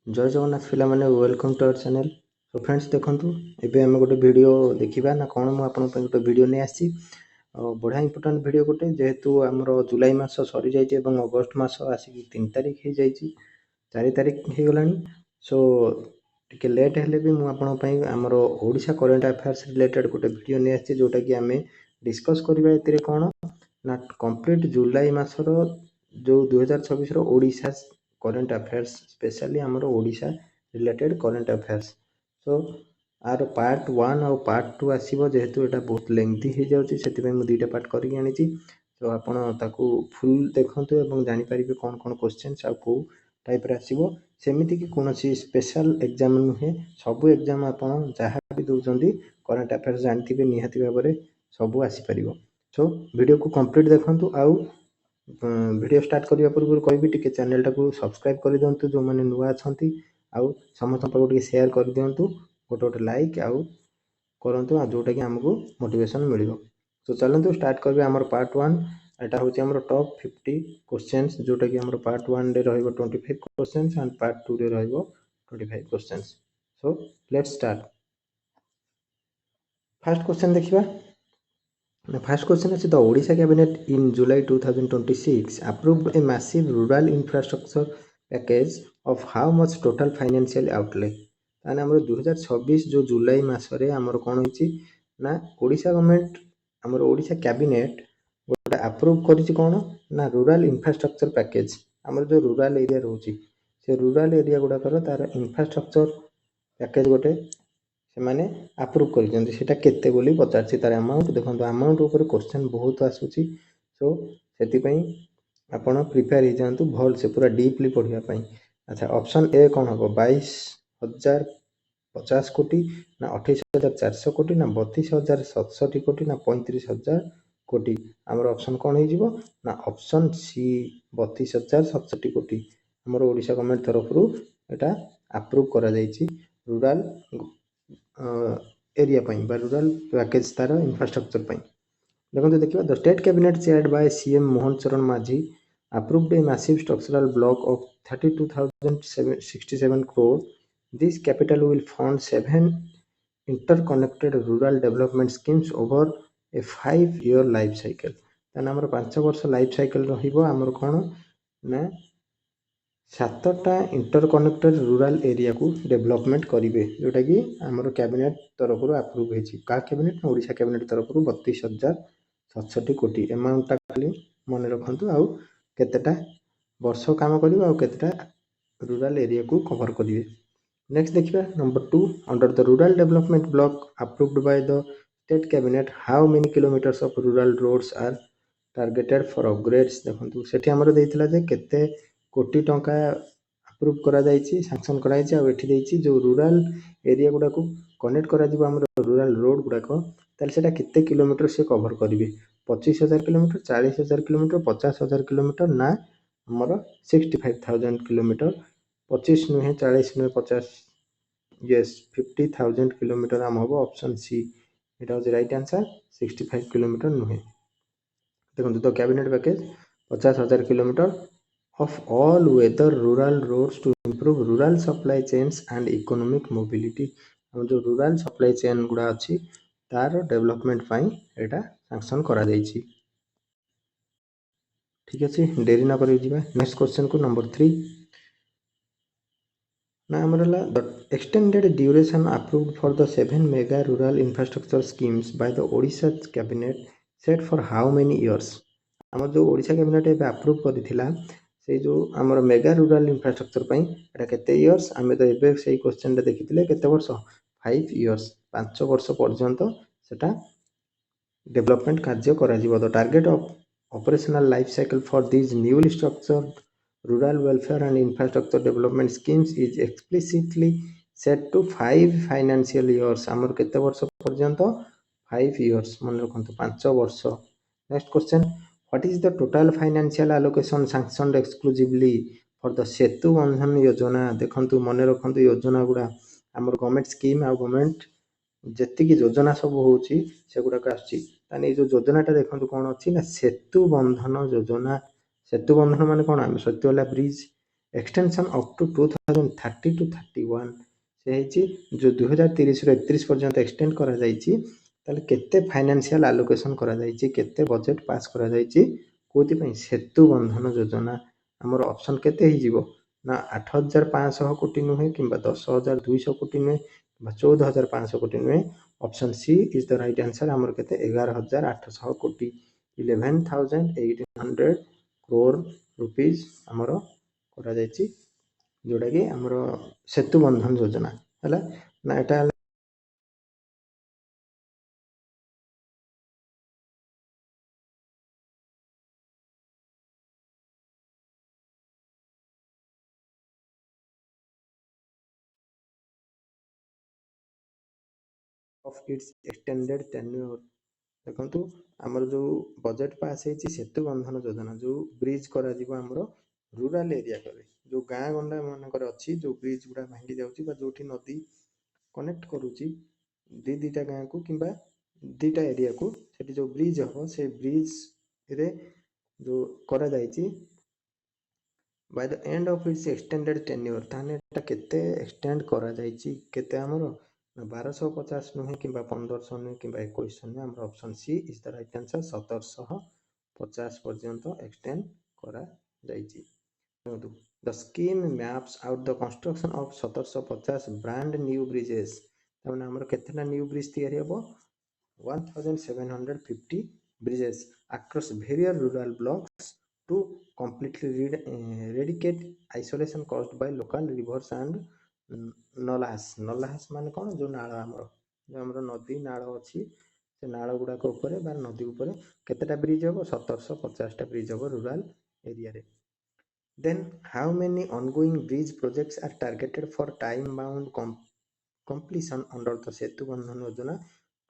जय जगन्नाथ पिला माने वेलकम टू आवर चैनल। तो फ्रेंड्स देखंतु एबे हम गोटे वीडियो देखिबा ना कोन मु आपन पे गोटे वीडियो नै आसी बढ़िया इंपोर्टेंट वीडियो गोटे जेहेतु हमरो जुलाई मास सरी जाइए और अगस्त मास आसिक 3 तारिख हो जाइए 4 तारिख हो गलानी। सो टिके लेट हेले भी मु आपन पे हमरो ओडिशा करंट अफेयर्स रिलेटेड गोटे वीडियो नै आसी जोटा कि हमें डिस्कस करबा एतिरे कोन ना कंप्लीट जुलाई मासर जो 2026 रो ओडिशा करंट अफेयर्स स्पेशली हमरो Odisha related current affairs. So our part 1 और पार्ट 2 आसीबो जेहेतु एटा बहुत लेंथी हो जाउची सेति पे मु दुईटा पार्ट करिक आनिची। तो आपण ताकू फुल देखंतु एवं जानि परिबे कोन कोन क्वेश्चंस आ को टाइप रे आसीबो सेमिति कि कोनोसी स्पेशल एग्जाम नुहे सब एग्जाम आपण जहा भी दोउचंदी करंट अफेयर्स जानथिबे निहाती भाबरे सब आसी परिबो। सो वीडियो को कंप्लीट देखंतु आउ वीडियो स्टार्ट करने पूर्व कहि टिके चैनल टाको सब्सक्राइब कर दिंतु जो मैंने नुआ अच्छा आउ समस्त टिके शेयर कर दिंतु गोटे गोटे लाइक आउ करंतु जोटा कि हमको मोटिवेशन मिलिबो। तो चलंतु स्टार्ट करबे हमर पार्ट 1 एटा होची हमर टॉप 50 क्वेश्चंस जोटा कि हमर पार्ट 1 रे रहइबो 25 क्वेश्चंस एंड पार्ट 2 रे रहइबो 25 questions. So let's start. First question देखिबा। The first question is the Odisha cabinet in July 2026 approved a massive rural infrastructure package of how much total financial outlay। ताने हमर 2026 जो जुलाई मासरे हमर कोन होइची ना Odisha government हमर Odisha cabinet गोटे approve करिछि कोन ना रूरल इंफ्रास्ट्रक्चर पैकेज। हमर जो रूरल एरिया रहउची से रूरल एरिया गुडा कर तार इंफ्रास्ट्रक्चर पैकेज गोटे से माने अप्रूव कर सेटा केते बोली पचारछि तार अमाउंट देखंतु अमाउंट ऊपर क्वेश्चन बहुत आसुची। सो सेति पई आपण प्रिपेयर हो जानतु भल से पूरा डीपली पढिया पई। अच्छा ऑप्शन ए कोन हबो 22,050 कोटी ना 28,400 कोटी ना 32,067 कोटी ना 35,000 कोटी। हमर ऑप्शन कोन हे जिवो ना ऑप्शन सी 32,067 कोटी। हमर ओडिशा गवर्नमेंट तरफ रु एटा अप्रूव करा जाईची रूरल एरिया पई बा रूरल पैकेज तार इंफ्रास्ट्रक्चर पई। देखो देखिए the state cabinet chaired by CM Mohan चरण माझी approved a massive structural block of 32,067 crore. This capital will fund 7 interconnected rural development schemes over a 5-year life cycle। तान हमर 5 वर्ष लाइफ साइकिल रहिबो हमर कोन ना 7टा इंटरकनेक्टेड रूरल एरिया को development करिवे जोटा कि हमर कैबिनेट तरफ रु अप्रूव हेछि। का कैबिनेट ना ओडिशा कैबिनेट तरफ रु 32,067 कोटी अमाउंट ता खाली मन रखंतु आउ केतेटा वर्ष काम करिवे आउ केतेटा रूरल एरिया को कवर करिवे। नेक्स्ट देखिबा number 2 under the rural development block approved by the state cabinet how many kilometers of rural roads are targeted for upgrades. देखंतु सेठी हमर देइथिला जे केते कोटी टंका अप्रूव करा जाईची सैंक्शन करा जाईची आ एठी देइची जो रूरल एरिया गुडा को कनेक्ट करा जिवो हमर रूरल रोड गुडा को ताले सेटा केते किलोमीटर से कवर करिवे 25,000 किलोमीटर 40,000 किलोमीटर 50,000 किलोमीटर ना हमर 65,000 किलोमीटर 25 नुहे 40 नुहे 50 यस 50,000 किलोमीटर हम हबो ऑप्शन सी एटा हो राइट आंसर 65 किलोमीटर नुहे। देखो तो cabinet package 50,000 kilometre of all weather rural roads to improve rural supply chains and economic mobility। हम जो rural supply chain गुडा अछि तार डेवलपमेंट पई एटा सैंक्शन करा जाईची। ठीक अछि देरी ना करि जिबा नेक्स्ट क्वेश्चन को नंबर 3 ना हमरला the extended duration approved for the 7 mega rural infrastructure schemes by the Odisha cabinet set for how many years. हमर जो ओडिशा कैबिनेट ए अप्रूव करिथिला से जो हमर मेगा रूरल इंफ्रास्ट्रक्चर पई एटा केते इयर्स हमें तो एबे सेही क्वेश्चन रे देखिथिले केते वर्ष 5 इयर्स 5 वर्ष पर्यंत सेटा डेवलपमेंट कार्य करा जिवो। The target of operational life cycle for this newly structured rural welfare and infrastructure development schemes is explicitly set to 5 financial years. हमर केते वर्ष पर्यंत 5 इयर्स मन रखंतु 5 वर्ष। Next question What is the total financial allocation sanctioned exclusively for the सेतु बंधन योजना। देखंतु मने रखंतु योजना गुडा हमर गवर्नमेंट स्कीम आ गवर्नमेंट जति की योजना सब होउची से गुडा का आछि ताने जो योजनाटा देखंतु कोन अछि ना सेतु बंधन योजना। सेतु बंधन माने कोन हम सेतु वाला bridge extension up to 2030 to 31 से ହେଇଛି जो 2030 ରୁ 31 पर्यंत एक्सटेंड करा जायछि ताले केते फाइनेंशियल एलोकेशन करा जायछि केते बजेट पास करा जायछि कोथि पई सेतु बंधन योजना हमर ऑप्शन केते हि जीवो ना 8500 कोटी नुहे किंबा 10200 कोटी नुहे किंबा 14500 कोटी नुहे option C is the right answer हमर केते 11800 कोटी 11800 crore रुपीस हमर करा जायछि जोटा कि हमर सेतु बंधन योजना हला ना एटा ऑफ इट्स एक्सटेंडेड टेन्योर देखंतु हमर जो बजेट पास हेछि सेतु बंधन योजना जो ब्रिज करा दिबो हमर रूरल एरिया करे जो गाँ गंडा मानकर अछि जो ब्रिज गुडा भांगी जाउछि बा जोठी नदी कनेक्ट करूछि दीटा गाँ को किंबा दीटा एरिया को सेठी जो ब्रिज हो से ब्रिज रे जो करा जायछि by the end of its extended tenure ताने एटा केते एक्सटेंड करा जायछि केते हमर 1250 नुहे किंबा 1500 नुहे किंबा 2100 नुहे हमर option C is the right answer 1750 पर्यंत एक्सटेंड करा जायछि the scheme maps out the construction of 1750 brand new bridges ताने हमर केतेना न्यू ब्रिज तयारी हबो 1750 bridges across various rural blocks to completely eradicate isolation caused by local rivers and नलाहास माने कौन जो नाल आमर नदी नाल अच्छी से नाल गुड़ाक नदी उपर केतेटा ब्रिज हम 1750 ब्रिज हम रूरल एरिया रे then how many ongoing bridge projects are targeted for time bound completion under the setu bandhan yojana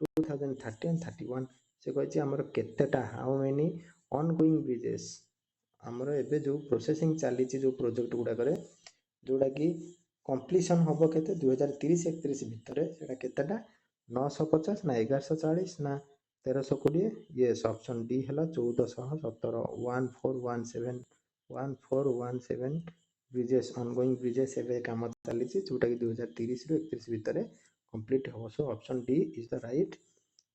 2030 and 31 से कहि हमर केतेटा हाउ मेनी ऑनगोइंग ब्रिजेस हमर एबे जो प्रोसेसिंग चली जो प्रोजेक्ट गुडा करे जोटा कि कंप्लीशन हबो केते 2030 31 भितर सेटा केतेटा 950 ना 1140 ना 1320 यस ऑप्शन डी हला 1417 1417 1417 ब्रिजेस ऑनगोइंग ब्रिजेस एबे काम चली जोटा कि 2030 ରୁ 31 भितर कंप्लीट हबो so option D is the right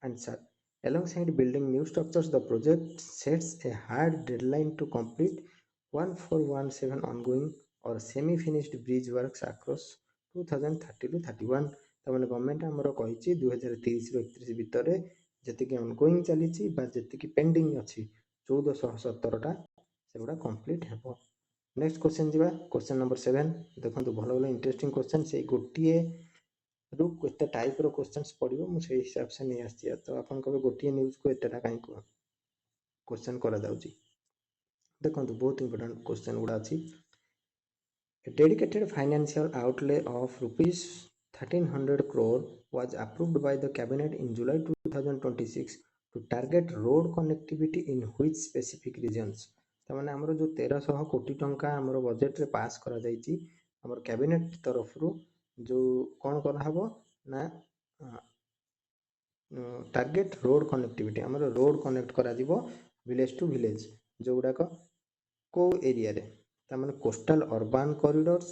answer. Alongside building new structures, the project sets a hard deadline to complete 1417 ongoing or semi-finished bridge works across 2030 to 31. तमाने government हमरो कहिछि 2030 ରୁ 31 भितर जतिकि ongoing चलीछि बा जतिकि पेंडिंग अछि 1417 टा सेगुडा कंप्लीट हेबो next question जिबा question number 7 देखंतु भलो भलो इंटरेस्टिंग क्वेश्चन से गोटिए रू केते टाइप रो क्वेश्चंस पडिबो मु से हिसाब से नै आछि तो आपन कबे गोटिए न्यूज को एतेटा काई को क्वेश्चन करा जाउची देखंतु बहुत इंपोर्टेंट क्वेश्चन गुडा अछि a dedicated financial outlay of rupees 1300 crore was approved by the cabinet in July 2026 to target road connectivity in which specific regions तमाने हमरो जो 1300 कोटी टंका हमरो बजेट रे पास करा जाईची हमर कैबिनेट तरफ रो जो कौन करा हबो ना टार्गेट रोड कनेक्टिविटी हमर रोड कनेक्ट करा दिबो विलेज टू विलेज जो गुडा को एरिया रे तामाने कोस्टल अर्बन कॉरिडोर्स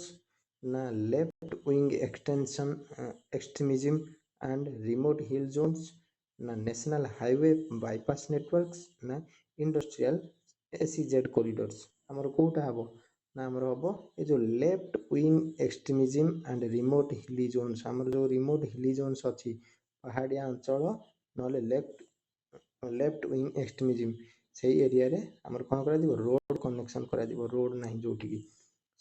ना left wing extension extremism and remote hill zones ना नेशनल हाईवे बाईपास नेटवर्क्स ना इंडस्ट्रियल एसईजेड कॉरिडोर्स हमर कोटा हबो ना हमर हबो ए जो left wing extremism and remote hilly zones हमर जो रिमोट हिली जोन्स अछि पहाड़िया अंचल नले लेफ्ट विंग एक्सट्रीमिज्म से एरिया रे हमर कोन करा दिबो रोड कनेक्शन करा दिबो रोड नाही जोठी की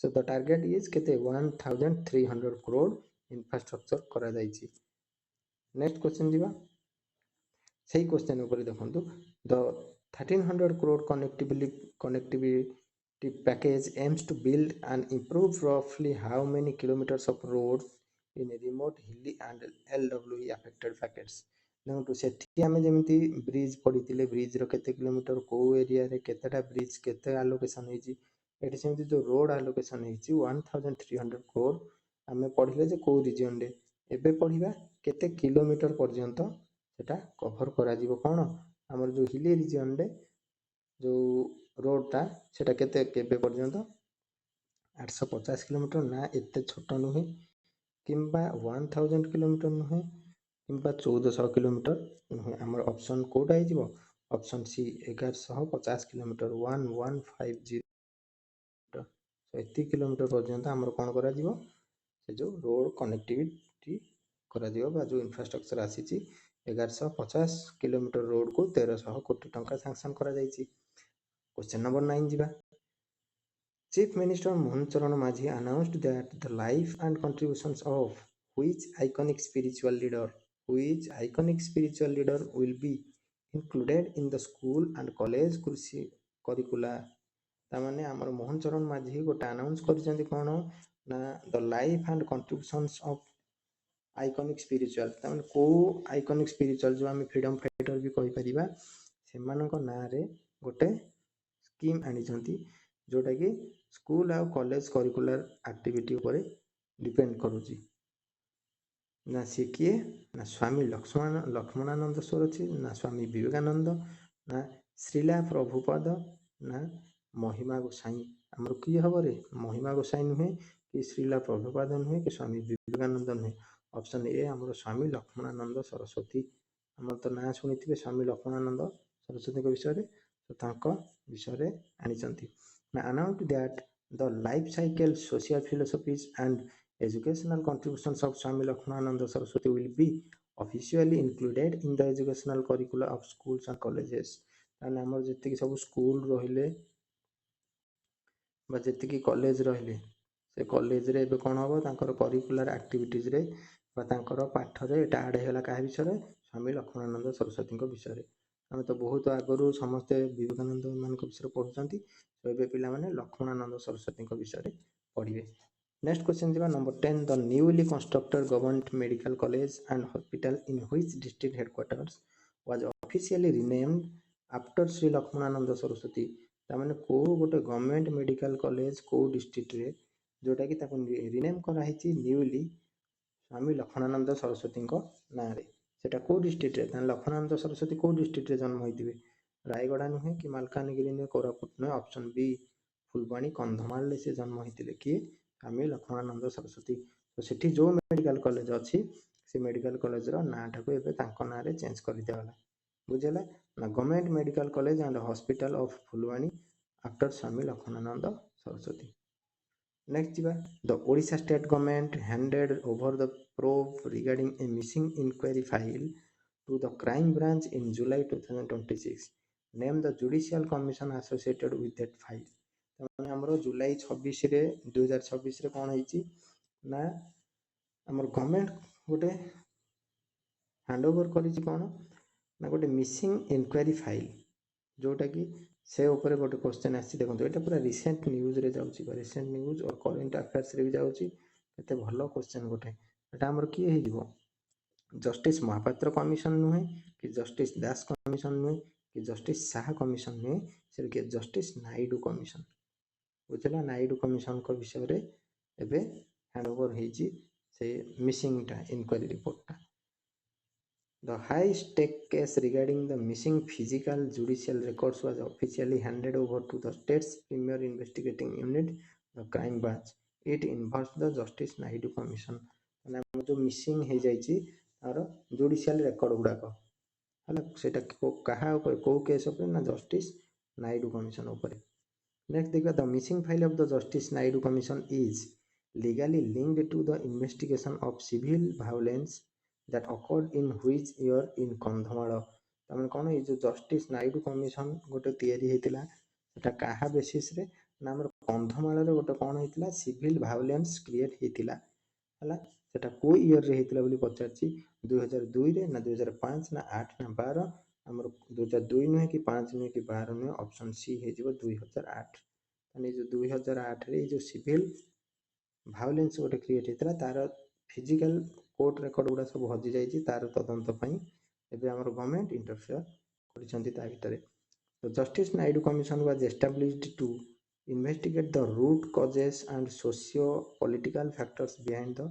सो द टारगेट इज केते 1300 करोड़ इंफ्रास्ट्रक्चर करा जाईची नेक्स्ट क्वेश्चन दिबा सही क्वेश्चन ऊपर देखंतु the 1300 crore connectivity package aims to build and improve roughly how many kilometers of roads in a remote hilly and LWE affected pockets देखो सेठी आमे जेमिति bridge पडितिले bridge रो केते kilometre को एरिया रे केतेटा ब्रिज केते एलोकेशन हेची एठी सेमिति जो रोड एलोकेशन हेची 1300 crore आमे पढिले जे को रीजन रे एबे पढिबा केते किलोमीटर पर्यंत सेटा कवर करा जीवो कोन हमर जो हिली रीजन रे जो रोड ता सेटा केते केबे पर्यंत 850 किलोमीटर ना एते छोट नुहे किंबा 1000 किलोमीटर नुहे किंबा 1400 किलोमीटर नुहे आमर ऑप्शन कोटा हो ऑप्शन सी 1150 किलोमीटर 1150 एति किलोमीटर पर्यंत आमर कौन करा जीवो से जो रोड कनेक्टिविटी करा जीवो बा जो इंफ्रास्ट्रक्चर आसी 1150 किलोमीटर रोड को 1300 कोटी टंका सैंक्शन करा जायछि। क्वेश्चन नंबर 9 जीवा Chief Minister Mohan Charan Majhi announced that the life and contributions of which iconic spiritual leader will be included in the school and college curricula तामाने आमर मोहन चरण माझी गोटे अनाउंस कर कौन ना the life and contributions of iconic spiritual तामाने को iconic spiritual जो आम फ्रीडम फाइटर भी कहि परिबा सेमानक ना रे गोटे स्कीम आनिछंती जोटा कि स्कूल आ कॉलेज करिकुलर एक्टिविटी ऊपर डिपेंड करूची ना सी किए ना स्वामी लक्ष्मणानंद सरस्वती ना स्वामी विवेकानंद ना श्रीला प्रभुपाद ना महिमा गोसाई आमर किए हम रे महिमा गोसाई नुहे कि श्रीला प्रभुपाद नुहे कि स्वामी विवेकानंद नुहे ऑप्शन ए आमर स्वामी लक्ष्मणानंद सरस्वती आमर तो ना शुणी स्वामी लक्ष्मणानंद सरस्वती विषय तो तांको विषय आनिचंती ना announced that the life cycle social philosophies and educational contributions of Swami Lakshmanananda Saraswati will be officially included in the educational curricula of schools and colleges ताने आमर जति सब स्कूल रहिले बा जति कॉलेज रहिले से कॉलेज रे एबे कोन हबो तांकर करिकुलर एक्टिविटीज रे बा तांकर पाठ रे एटा ऐड हेला का विषय स्वामी लक्ष्मणानंद सरस्वती विषय आम तो बहुत आगु समस्ते विवेकानंद मान विषय पढ़ुंट तो ये पिला माने लक्ष्मणानंद सरस्वती विषय पढ़े। नेक्स्ट क्वेश्चन जी number 10 the newly constructed government medical college and hospital in which district headquarters was officially renamed after Shri Laxmanananda Saraswati तामाने को गोटे गवर्नमेंट मेडिकल कॉलेज को डिस्ट्रिक्ट रे जोटा कि ताको रिनेम करा हिची न्यूली स्वामी लक्ष्मणानंद सरस्वती ना रे सेटा को डिस्ट्रिक्ट रे लक्ष्मणानंद सरस्वती को डिस्ट्रिक्ट रे जन्म होइतिबे रायगड़ा नुहे कि मालकानगिरी नुहे कोरापुट नुहे ऑप्शन बी फुलबाणी कंधमाल से जन्म होइतिले कि स्वामी लक्ष्मणानंद सरस्वती तो सेठी जो मेडिकल कॉलेज अच्छी से मेडिकल कॉलेज रो नाटा को एबे तांको ना रे चेंज कर दियाला बुझेला ना government medical college and hospital of Phulbani after Swami Laxmanananda Saraswati. Next जीवा the Odisha state government handed over the probe regarding a missing inquiry file to the crime branch in July 2026 name the judicial commission associated with that file तमाने हमरो जुलाई 26 रे 2026 रे कोन होईची ना हमर government गोटे handover करिची कोन ना गोटे missing inquiry file जोटा कि से ऊपर गोटे क्वेश्चन आसी देखो एटा पूरा रिसेंट न्यूज रे जाउची रिसेंट न्यूज और करंट अफेयर्स रे भी जाउची एते भलो क्वेश्चन गोटे एटा हमर की हे जीवो जस्टिस महापात्र कमिशन नुहे कि जस्टिस दास कमिशन नुहे कि जस्टिस शाह कमिशन नुहे से कि जस्टिस नायडू कमिशन बुझला नायडू कमिशन को विषय रे एबे हैंडओवर हेची से मिसिंग टा इंक्वायरी रिपोर्ट टा the high stake case regarding the missing physical judicial records was officially handed over to the state's premier investigating unit the crime branch it involves the justice Naidu commission जो missing हे जाइची तार judicial record गुड़ाक है सेटा कहा को case ना justice Naidu commission उपर। नेक्स्ट देखा the missing file of the justice Naidu commission is legally linked to the investigation of civil violence that occurred in which year in Kandhamal तमें कौन ये जो जस्टिस नायडू कमिशन गोटे तैयारी होता सेटा कहा बेसिस रे ना हमर कंधमाल रे गोटे कौन होता सिविल वायलेंस क्रिएट होता है सेटा को ईयर रे हेतिला बोली पचारची 2002 रे ना 2005 ना 8 ना 12 हमर 2002 नुहे कि 5 नुहे कि 12 नुहे ऑप्शन सी हे जिवो 2008 माने जो 2008 रे जो सिविल वायलेंस गोटे क्रिएट हेतिला तार फिजिकल कोर्ट रेकॉर्ड गुडा सब हजि जाइछि तार तदंत पई एबे हमर गवर्नमेंट इंटरफेयर करिसंती ता भितरे तो justice Naidu commission was established to investigate the root causes and socio-political factors behind the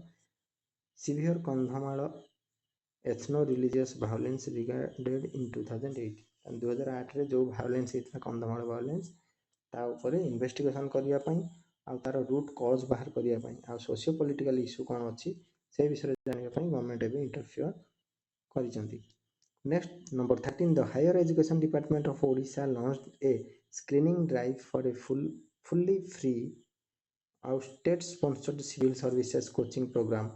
severe Kandhamala ethno-religious violence regarded in 2008 and 2008 रे जो violence हेतला कंधमाल violence ता ऊपर इन्वेस्टिगेशन करिया पई आउ तार रूट कज बाहर करने आ सोशियो पॉलिटिकल इश्यू कौन अच्छी से विषय जानापी गवर्नमेंट एवं इंटरफियर कर। Next number 13 the higher education department of Odisha launched a screening drive for a fully free आउ state sponsored civil services coaching program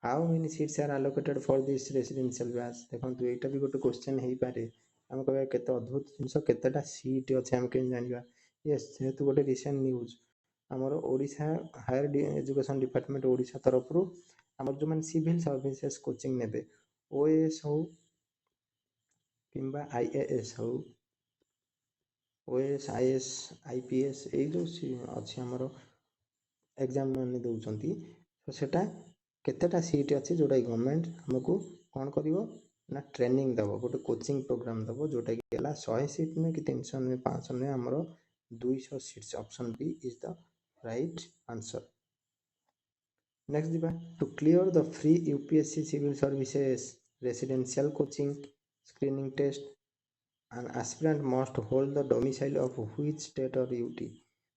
how many seats are allocated for this residential batch. देखो यहाँ भी गोटे question हो पारे आम कह केते अद्भुत जिनस केतेटा सीट अच्छे आम केମିତି जानिबा। यस जेहेतु गोटे रिसेंट न्यूज आमर Odisha higher education department Odisha तरफ आमर जो मैंने सिविल सर्विसेज कोचिंग नेबे ओएएस हो किंबा आईएएस हो ओएएस आईएएस आईपीएस ये जो अच्छी आमर एग्जाम मैंने दौरान तो सेटा केतेटा सीट अच्छी जोटा गवर्नमेंट आमको कौन कर ना ट्रेनिंग दब गोटे कोचिंग प्रोग्राम दब जोटा कि 100 सीट नुहे कि 300 नुहे 500 नुहे आमर 200 seats option B is the right answer. Next दिबा to clear the free UPSC civil services residential coaching screening test an aspirant must hold the domicile of which state or UT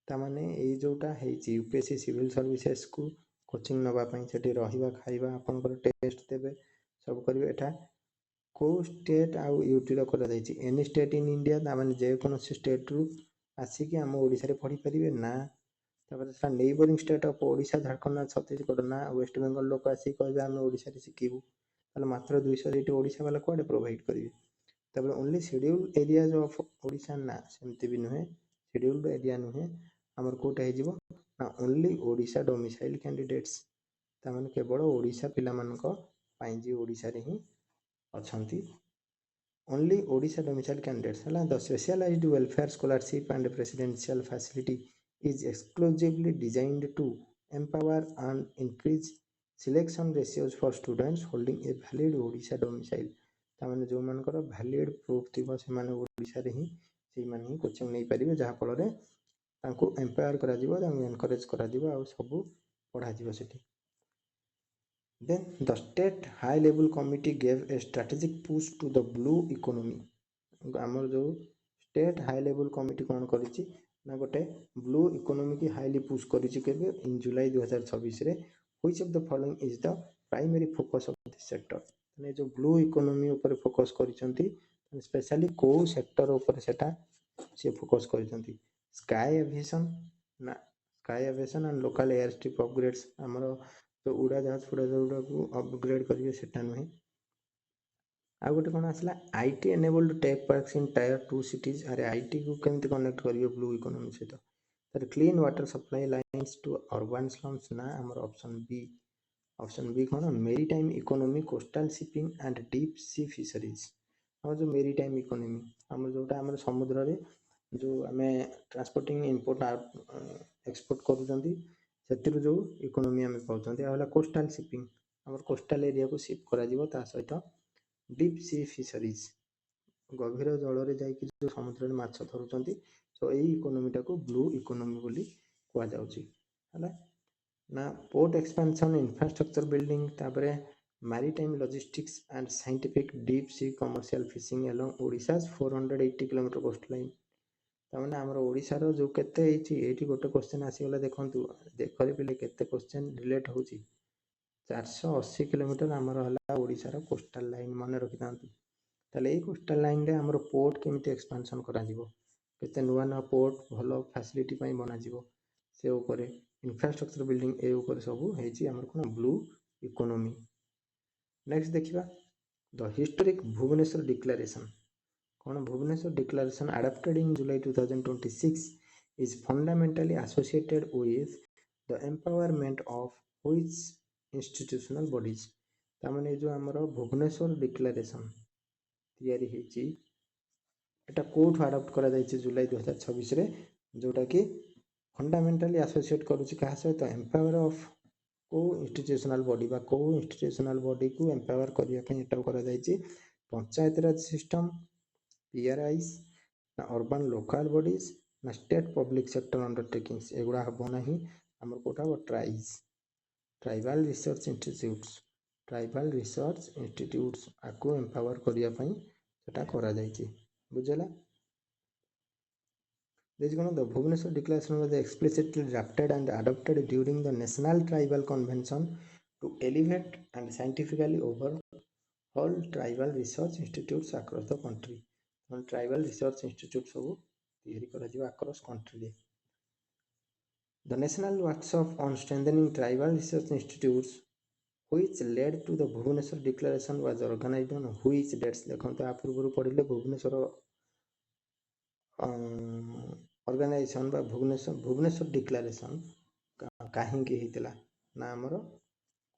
तामाने ये जोटा हेची UPSC civil services को coaching नवापाई सेठी रहिबा खाइबा आपनकर test देबे सब करिवे एटा को स्टेट आउ यूटी रो करा जायछि एनी स्टेट इन इंडिया तामाने जे कोनो स्टेट रु आसी कि हम ओडिसा रे पढ़ी परिबे ना तापर सा neighbouring state of Odisha Jharkhand Chhattisgarh ना वेस्ट बंगाल लोक आसी कहबे हम ओडिसा रे सिकिबु ताले मात्र 200 सीट ओडिशा वाला कोडे प्रोवाइड करिवे। तब only scheduled areas of Odisha ना सेमती भी नुहे शेड्यूल्ड एरिया नुहे आमर कोटा हेजिवो ना ओनली ओडिशा डोमिसाइल कैंडिडेट्स तामाने केवल ओडिशा पिला मानको पाई जी ओडिशा रे ही अछंती ओनली ओडिशा डोमिसाइल कैंडिडेट्स हला the specialised welfare scholarship and presidential facility is exclusively designed to empower and increase selection ratios for students holding a valid Odisha domicile तामाने जो मानकर वैलिड प्रूफ थिबो से माने ओडिशा रे ही से माने ही कोचिंग नै परिबे जहा फल रे तांको एम्पावर करा दिबो तांको एनकरेज करा दिबो आ सब पढ़ा दिबो सेठी। Then the state high level committee gave a strategic push to the blue economy आमर जो स्टेट हाई लेवल कमिटी कौन करिछि ना गोटे ब्लू इकोनॉमी की हाईली पुश करिछि केबे इन जुलाई 2026 रे which of the following is the primary focus of this sector माने जो ब्लू इकोनॉमी ऊपर फोकस करिसंती स्पेशली को सेक्टर ऊपर सेटा से फोकस करिसंती स्काई एविएशन ना sky aviation and local air strip upgrades हमरो तो उड़ा जहाज को अपग्रेड करिवे सेटा नुहे आ गोटे कौन आसला IT enabled tech parks in tier 2 cities अरे आईटी को केमती कनेक्ट करिवे ब्लू इकोनॉमी सहित तर clean water supply lines to urban slums ना हमर ऑप्शन बी कौन maritime economy coastal shipping and deep sea fisheries हम जो मेरीटाइम इकोनॉमी हम जोटा हमर समुद्र रे जो आमे ट्रांसपोर्टिंग इंपोर्ट एक्सपोर्ट करूचंती सेतिर जो इकोनॉमी आमे पाउचंती आ होला कोस्टल शिपिंग हमर कोस्टल एरिया को शिप करा जिवो ता सहित डीप सी फिशरीज गभीर जल रे जाई जो समुद्र रे माछ धरुचंती सो एई इकोनॉमी को ब्लू इकोनॉमी बोली कुआ जाउची हला ना पोर्ट एक्सपेंशन इंफ्रास्ट्रक्चर बिल्डिंग तापरे maritime logistics and scientific deep sea commercial fishing along Odisha's 480 kilometre coastline तामाने हमर ओडिसा रो जो केते एची एठी गोटे क्वेश्चन आसी गला देखंतु देखरे पिले केते क्वेश्चन रिलेट होची 480 किलोमीटर आमर हला ओडिसा रो कोस्टल लाइन माने रखि तांतु ताले ए कोस्टल लाइन रे हमर पोर्ट केमिति एक्सपेंशन करा जिवो केते नुवा नुवा पोर्ट भलो फैसिलिटी पई बना जिवो से ऊपर इंफ्रास्ट्रक्चर बिल्डिंग ए ऊपर सब हेची हमर कोन ब्लू इकोनॉमी। नेक्स्ट देखिबा द हिस्टोरिक भुवनेश्वर डिक्लेरेशन कौन Bhubaneswar declaration adopted in July 2026 is fundamentally associated with the empowerment of which institutional bodies तामाने जो हमरो भुवनेश्वर डिक्लेरेशन तैयारी हेची एटा कोठ अडॉप्ट करा जायछि जुलाई 2026 रे जोटा कि फंडामेंटली एसोसिएट करूछि कहा सहित एम्पावर ऑफ को इंस्टीट्यूशनल बॉडी बा को इंस्टीट्यूशनल बॉडी को एम्पावर करिया पई एटा करा जायछि पंचायत राज सिस्टम पीआरआईस ना अर्बन लोकल बॉडीज ना स्टेट पब्लिक सेक्टर अंडरटेकिंग्स एगुड़ा हबो नाही हमर कोटा ट्राइबल रिसर्च इंस्टीट्यूट्स आको एम्पावर करिया पई सेटा करा जायछि बुझला। This is one of the Bhubaneswar Declaration was explicitly drafted and adopted during the National Tribal Convention to elevate and scientifically overhaul tribal research institutes across the country. Tribal research institutes ସବୁ ତିଆରି କରାଯିବ across country. The National Workshop on Strengthening Tribal Research Institutes, which led to the Bhubaneswar Declaration, was organized on which dates? देखो आ पूर्व पढ़िले Bhubaneswar organisation बा Bhubaneswar declaration काहींकी हेतिला ना हमर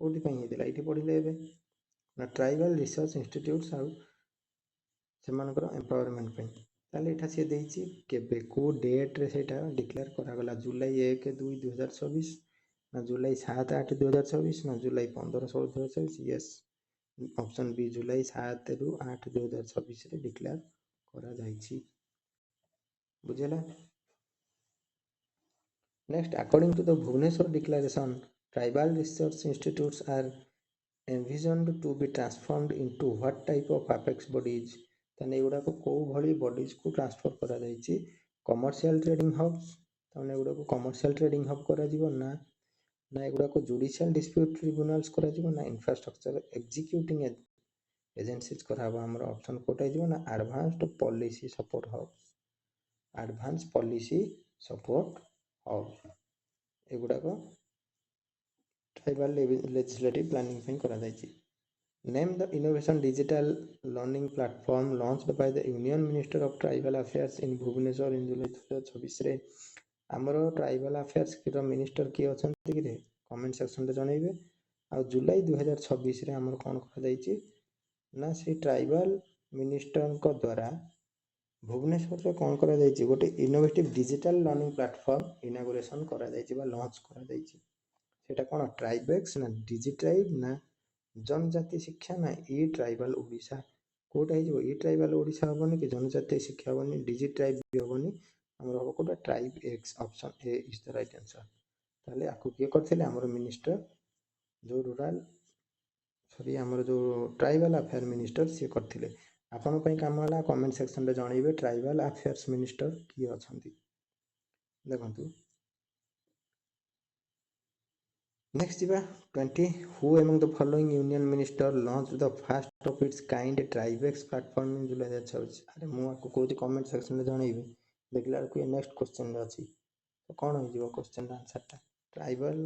कोठी पई हेतिला इठी पढ़िले एबे ना ट्राइबल रिसर्च इंस्टीट्यूट्स आउ सेमानकर एम्पावरमेंट पई ताले एठा से देइची केबे को डेट रे सेटा डिक्लेयर करा गला जुलाई 1-2-2024 ना जुलाई 7-8-2024 ना जुलाई 15-16-2024 यस ऑप्शन बी जुलाई 7-8-2024 रे डिक्लेयर करा जाइची बुझेला। Next, according to the Bhubaneswar Declaration, tribal research institutes are envisioned to be transformed into what type of apex bodies? ताने एगुड़ा को भली बॉडीज को ट्रांसफर करा जाइछि कमर्शियल ट्रेडिंग हब्स ताने एगुड़ा को कमर्शियल ट्रेडिंग हब करा जिवो ना ना एगुड़ा को जुडिशियल डिस्प्यूट ट्रिब्यूनल्स करा जिवो ना इंफ्रास्ट्रक्चर एग्जीक्यूटिंग एजेंसीज करा हबो हमर ऑप्शन कोटा जिवो ना advanced policy support hubs advance policy support hubs एगुड़ा को ट्राइबल लेजिस्लेटिव प्लानिंग पे करा जाइछि। Name the innovation digital learning platform launched by the Union Minister of Tribal Affairs in Bhubaneswar in July 2024 रे हमरो ट्राइबल अफेयर्स के minister किए अछंती कि रे कमेंट सेक्शन रे जणैबे आ जुलाई 2026 रे हमर कोन करा जाइछि ना से ट्राइबल मिनिस्टर को द्वारा भुवनेश्वर रे कोन करा जाइछि गोटे innovative digital learning platform inauguration करा जाइछि बा लॉन्च करा जाइछि सेटा कोन ट्राइबेक्स ना डिजिट्राइब ना जनजाति शिक्षा ना ई ट्राइबल ओडिशा कोटा है ई ट्राइबल ओडिशा हबनी कि जनजाति शिक्षा हबनी डिजिट्राइब भी हबनी हमर हबो कोटा tribe X option A is the right answer ताले आकु के करथिले हमर मिनिस्टर जो रूरल सॉरी हमर जो ट्राइबल अफेयर मिनिस्टर से करथिले आपन पई काम होला कमेंट सेक्शन रे जणैबे ट्राइबल अफेयर्स मिनिस्टर की अछंती देखंतु। Next, 20. Who among the following union minister launched the first of its kind Tribex platform in July 2026? अरे मु आपको कोथि कमेंट सेक्शन में जणैबे देखला को नेक्स्ट क्वेश्चन अछि तो कोन हो जिवो क्वेश्चन आंसर ता ट्राइबल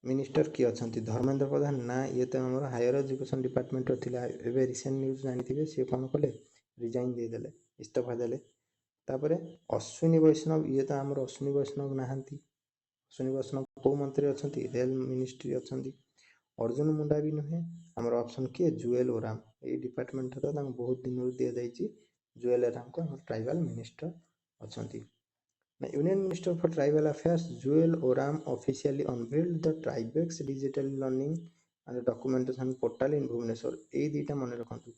मिनिस्टर की अछंती धर्मेंद्र प्रधान ना ये तो हमर हायर एजुकेशन डिपार्टमेंट थिला एबे रिसेंट न्यूज़ जानिथिबे से कोन कले रिजाइन दे देले इस्तीफा देले तापरे अश्विनी वैष्णव ये तो हमर अश्विनी वैष्णव नाहंती अश्विनी वैष्णव को मंत्री अछंती रेल मिनिस्ट्री अछंती अर्जुन मुंडा भी नुहे हमर ऑप्शन के जुएल ओराम ए डिपार्टमेंट तो तांग बहुत दिन रो दिया जाइछि जुएल ओराम को हमर ट्राइबल मिनिस्टर अछंती ना union minister for tribal affairs Jual Oram officially unveiled the Tribex digital learning and documentation portal in Bhubaneswar ए दीटा मन रखंतु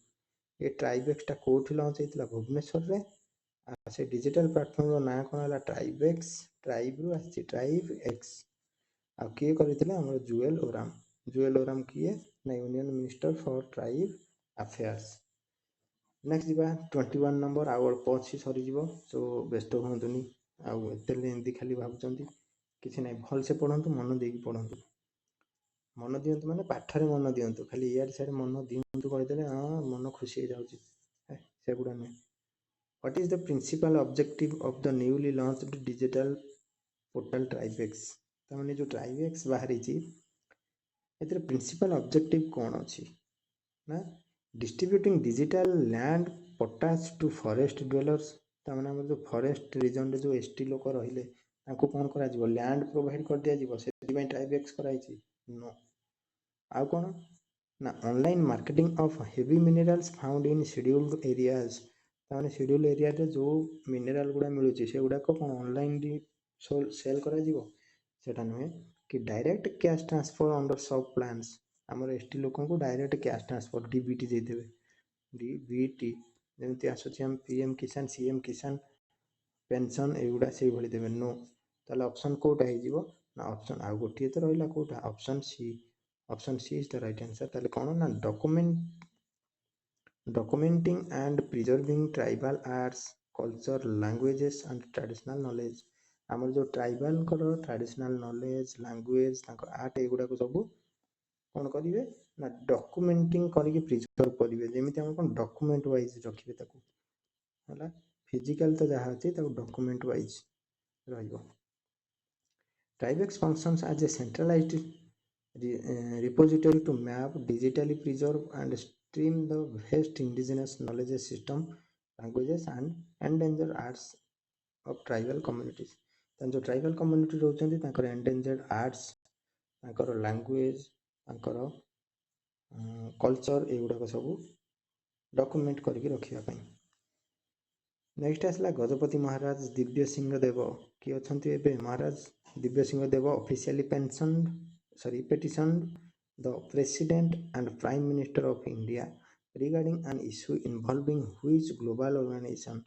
ए ट्राइबेक्स टा कोठी लॉन्च हेतला भुवनेश्वर रे से डिजिटल प्लेटफॉर्म रो ना कोन हला ट्राइबेक्स ट्राइब रो आछि ट्राइब एक्स आ किए करथिले हमर जुएल ओराम किए ना union minister for tribe affairs. Next जीवा 21 नंबर आवर पछी सरी जीवो तो व्यस्त होंतुनी आ एते लेंदी खाली भाबुचंती किछि नै भल से पढंतु मन देकी पढंतु मन दियंतु माने पाठरे मन दियंतु खाली इयार साइड मन दियंतु कहि देले हां मन खुशी हो जाउची सेगुडा नै। What is the principal objective of the newly launched digital portal Tribex? तामने जो ट्राइबेक्स बाहरी छी एतर प्रिंसिपल ऑब्जेक्टिव कोन अछि ना distributing digital land pattas to forest dwellers तामने हमर जो फॉरेस्ट रीजन रे जो एसटी लोक रहिले ताको कोन करा जिवो लैंड प्रोवाइड कर दिया जिवो सेति में ट्राइबेक्स कराई छी नो आ कोन ना online marketing of heavy minerals found in scheduled areas तामने शेड्यूल एरिया रे जो मिनरल गुडा मिलु छी से गुडा को कोन ऑनलाइन दी सेल करा जिवो सेटा नुहे कि direct cash transfer under sub plans हमर एसटी लोकन को डायरेक्ट कैश ट्रांसफर डीबीटी दे देबे डीबीटी जेमति आसोची हम पीएम किसान सीएम किसान पेंशन एगुडा से भली देबे नो ताले ऑप्शन कोटा हे जिवो ना ऑप्शन आ गोटी तो रहिला कोटा option C is the right answer ताले कोन ना documenting and preserving tribal arts culture languages and traditional knowledge आमर जो tribal traditional knowledge language art एगुड़ा सब कौन करेंगे ना डॉक्यूमेंटिंग करके प्रिजर्व करेंगे जमी हम कौन डॉक्यूमेंट वाइज रखिए है फिजिकल तो जहाँ अच्छी document wise Tribex functions as a centralised repository to map, digitally preserve and stream the vast indigenous knowledge system, languages and endangered arts of tribal communities. जो ट्राइबल कम्युनिटी रोचर endangered arts language culture एगुड़ाक सब document करके रखापी next आसला गजपति महाराज दिव्य सिंह देव किए अच्छा महाराज दिव्य सिंह देव officially petitioned the President and Prime Minister of India regarding an issue involving which global organization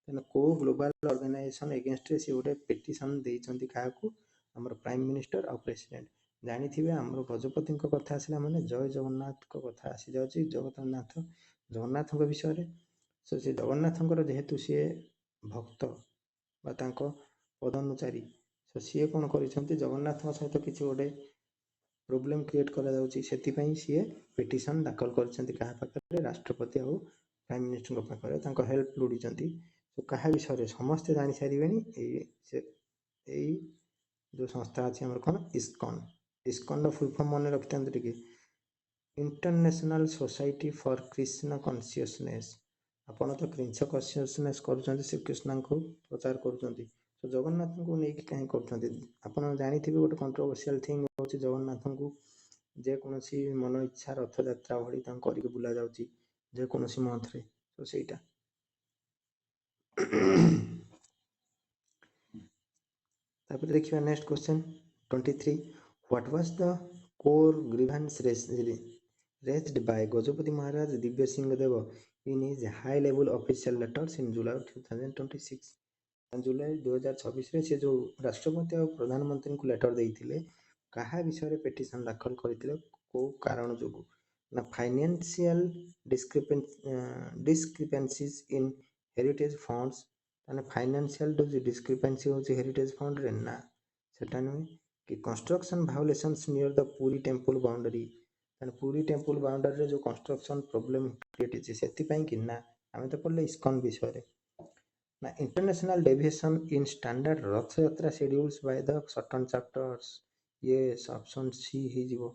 को global organisation against से गोटे पिटिशन देइछंती काहाकू हमर प्राइम मिनिस्टर और प्रेसिडेंट जानी थिबे हमर गजपति कथा आसला माने जय जगन्नाथ को कथा आसी जाउची जगन्नाथ विषय रे सो से जगन्नाथ जेहेतु सी भक्त बा तांको पदानुचारी सो सी कोन करिसंती जगन्नाथ सहित किछि गोटे प्रोब्लेम क्रिएट करा जाउची सेति सी पिटिशन दाखल कर राष्ट्रपति और प्राइम मिनिस्टर पाखे हेल्प लोड़ी तो क्या विषय समस्ते जानी सारे जो संस्था अच्छी आम कौन इस्कॉन इस्कॉन फुल फॉर्म मन रखी था international society for Krishna consciousness आपड़ तो कृष्ण कॉन्शियसनेस कर श्रीकृष्ण को प्रचार कर तो जगन्नाथ को लेकिन कहीं कर जानी गोटे कंट्रोवर्शियल थिंग हूँ जगन्नाथ को जेकोसी मन इच्छा रथ यात्रा भाई करके बुला जाऊँगी जेकोसी मंथ रे तो सहीटा देखिए next question 23 what was the core grievance raised by Gajapati Maharaj Dibya Singh Dev in his high level official letters in July 2026 जुलाई 2026 रे से जो राष्ट्रपति और प्रधानमंत्री को लेटर देइथिले कहा विषय पिटिशन दाखल करथिले को कारण जोगु ना फाइनेंशियल डिस्क्रिपेंसीज इन हेरिटेज फंड्स माने फाइनेंशियल डिस्क्रिपेंसी होची हेरिटेज फंड रे ना सेटा नुहे कि construction violations near the Puri temple boundary माने पुरी टेंपल बाउंड्री रे जो कंस्ट्रक्शन प्रॉब्लम क्रिएट होची सेति पई कि ना हमें तो पढ़ले इस्कॉन विषय रे ना इंटरनेशनल डेविएशन इन स्टैंडर्ड रथ यात्रा schedules by the certain chapters ये ऑप्शन सी ही जीवो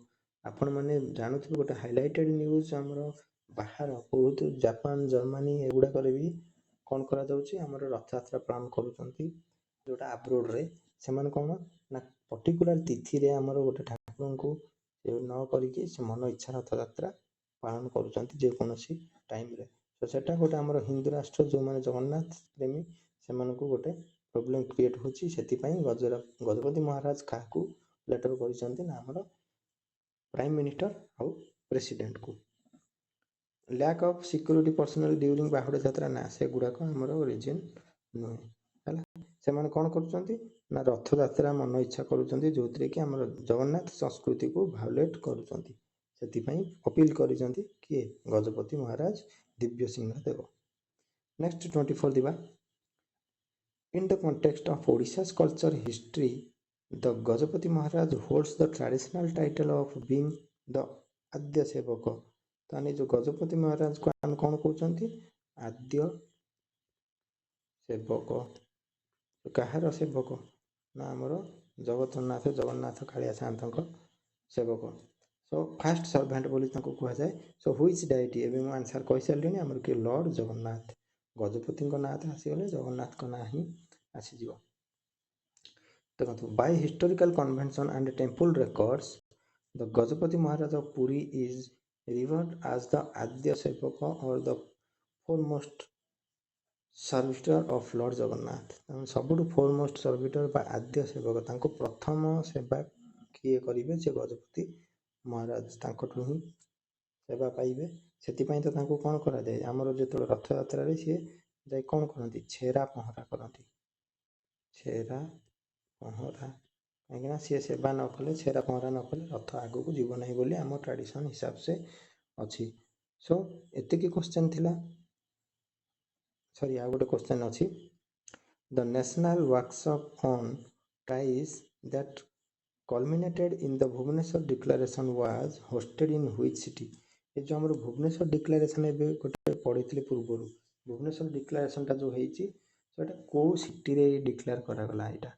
आपण माने जानुथिबे गोटे हाइलाइटेड न्यूज हमरो बाहर बहुत जापान जर्मनी एगुडा करे भी कौन करा जाउची हमर रथ यात्रा पालन करूचंती जोटा अब्रोड रे सेमान कोन ना पर्टिकुलर तिथि रे हमर गोटे ठाकुर को न करिके से मन इच्छा रथ यात्रा पालन करूचंती जे कोनोसी टाइम रे तो सेटा गोटे हमर हिंदू राष्ट्र जो माने जगन्नाथ प्रेमी सेमान को गोटे प्रॉब्लम क्रिएट होची सेति पई गजपति महाराज काकू लेटर करिसंती ना हमर प्राइम मिनिस्टर और प्रेसिडेंट को lack of security personal during Bahuda Yatra ना से गुड़ाक आमर रिजन नुहे से कौन कर रथ यात्रा मन इच्छा करुँच जो थे कि आम जगन्नाथ संस्कृति को भायोलेट करुँच अपील कर किए गजपति महाराज दिव्य सिंह देव नेक्स्ट 24 दिवा इन द कॉन्टेक्स्ट ऑफ ओडिशा's culture history the Gajapati Maharaj holds the traditional title of being the Adya Sevak ताने जो गजपति महाराज को आम कौन कहते आद्य सेवक कहार सेवक ना आमर जगन्नाथ कालिया सात सेवक सो फास्ट सर्वेंट बोली कह जाए सो व्हिच डायटी एवं मुझे आंसर कही सारे आमर कि लॉर्ड जगन्नाथ गजपति ना तो आसीगले जगन्नाथ ना ही आसीज देखो by historical convention and temple records the Gajapati Maharaj of Puri is revered as the Adya Sevak और the foremost servitor of lord Jagannath सबुठ फोरमोस्ट सर्विटर बा आद्य सेवक तांको प्रथम सेवा किए करेंगे से गजपति महाराज तांको ही सेवा पाइबे से तो तांको कौन करा जाए आमर जो रथ यात्रा रे सी जाए कौन करती छेरा पहरा करती छेरा पहरा कहीं सी सेवा न कले छेरा पहरा न कले रथ आग को जीव ना बोली आम ट्रेडिशन हिसाब से अच्छी सो एतिकी क्वेश्चन थिला सॉरी आ गोटे क्वेश्चन अच्छी the national workshop on price that culminated in the Bhubaneswar declaration was hosted in which city ये जो हमर भुवनेश्वर डिक्लारेशन एबे गोटे पढ़िथिले पूर्वरु भुवनेश्वर डिक्लारेशन टा जो हेची सेटा को सिटी रे डिक्लेयर करा गला एटा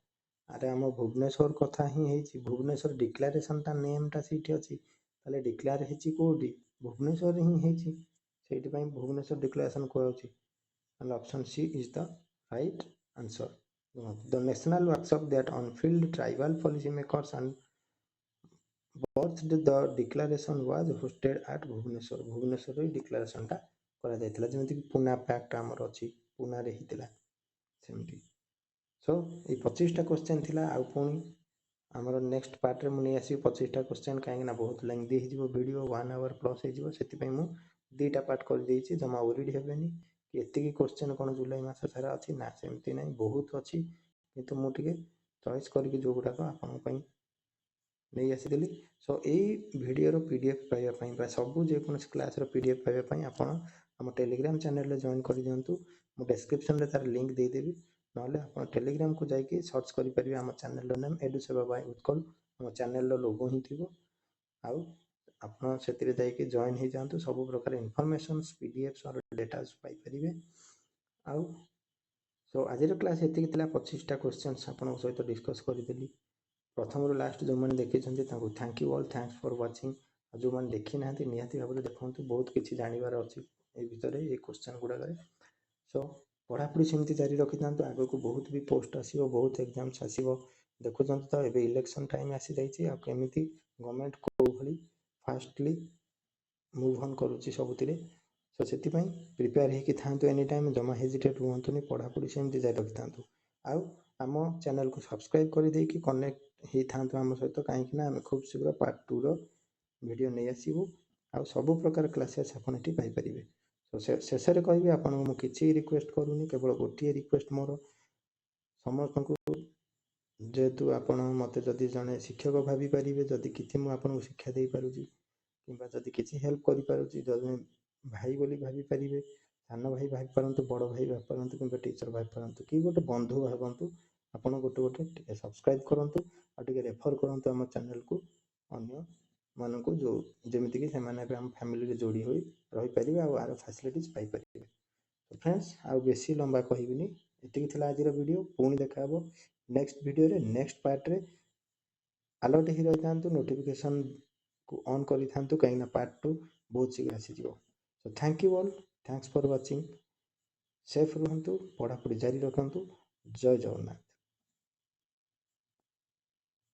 अरे हम भुवनेश्वर कथा ही हेची भुवनेश्वर डिक्लारेशन टा नेम टा सीठी अछि ताले डिक्लेयर हेची कोडी भुवनेश्वर ही हेची सेठी पई भुवनेश्वर डिक्लारेशन को अछि and option C is the right answer. The national workshop that on-field tribal policymakers and birthed the declaration was hosted at Bhubaneswar. Bhubaneswar declaration टा करा जायतिला जेमिति कि पुना पैक्ट हमर अछि पुना रे हितिला सेमति सो ए 25 टा क्वेश्चन थिला आ पुनी हमर नेक्स्ट पार्ट रे मुनी आसी 25 टा क्वेश्चन काहे ना बहुत लेंथी हि जिवो वीडियो 1 आवर प्लस हि जिवो सेति पई मु दीटा पार्ट कर देइछि जमा ओरिडी हेबेनी एतिकी क्वेश्चन कोन जुलाई मास सारा अछि ना सेमति नै बहुत अछि किंतु मु टिके चॉइस करके जो गुडा को आपन पई नै आसीदेली सो एई वीडियो रो पीडीएफ पाइबा पई बा सब जे कोन क्लास रो पीडीएफ पाइबा पई आपन हम टेलीग्राम चैनल रे जॉइन कर दियंतु मु डिस्क्रिप्शन रे तार लिंक दे देबी नले आपन टेलीग्राम को जाई के सर्च करि परिबे हम चैनल रो नाम एडु सेवा बाय उत्कल हम चैनल रो लोगो ही थिबो आउ आपन सेतिरे जाई के जॉइन हे जानतु सब प्रकार इन्फॉर्मेशंस पीडीएफ्स और डेटास पाई परिबे आउ सो आज क्लास ये 25 टा क्वेश्चंस आपन सहित डिस्कस करिदेली प्रथम रो लास्ट जो मन देखि छथि ताको thank you all thanks for watching जो मन देखि नाथि निहाती भाबरे देखंतु बहुत किछि जानिबार अछि ए भितरे ए क्वेश्चन गुडा करे सो पढ़ापढ़ी सेमती जारी रखि थांतु आगो को बहुत भी पोस्ट आसीबो बहुत एग्जाम्स आसीबो देखु जंतु त एबे इलेक्शन टाइम आसी जाईछि आ केमिति गवर्नमेंट को भली फास्टली मूव ऑन करूछि सबुतिरे सो सेति पई प्रिपेयर हे कि थांतु एनी टाइम जमा हेजिटेट हुंतुनी पढ़ापढ़ी सेमती जारी रखि थांतु आउ आम चैनल को सब्सक्राइब कर दे कि कनेक्ट हे थांतु आम सहित काहे कि ना हम खूब शीघ्र पार्ट 2 रो वीडियो नै आसीबो आ सब प्रकार क्लासेस आपन एठी पाई परिबे तो शेष रे कहबी आपन मु किछि रिक्वेस्ट करूनी केवल गोटिए रिक्वेस्ट मोर समस्त को जेतु आपन मते जदि जने शिक्षक भाबी परिबे जदि किछि मु आपन को शिक्षा देई पारुची किबा जदि किछि हेल्प करि पारुची जदि भाई बोली भाबी परिबे सान भाई भाबी परंतु बड़ भाई भाबी परंतु किबा टीचर भाबी परंतु कि गोटे बंधु भाबंतु आपन गोटे गोटे सब्सक्राइब करंतु आ टिके रेफर करंतु हम चैनल को अन्य मानन को जो जेमिति कि से माने हम फैमिली रे जोड़ी होई रही परिबे आ आरो फैसिलिटीज पाई परिबे तो फ्रेंड्स आ बेसी लंबा कहिबिनी एतिकी थिला आज रो वीडियो पुणी देखा हबो नेक्स्ट वीडियो रे नेक्स्ट पार्ट रे अलर्ट ही रहि थांतु नोटिफिकेशन को ऑन करि थांतु काइना पार्ट 2 बहुत शीघ्र आसी जिवो so thank you all thanks for watching safe रहंतु पढ़ापढ़ी जारी रखंतु जय जगन्नाथ।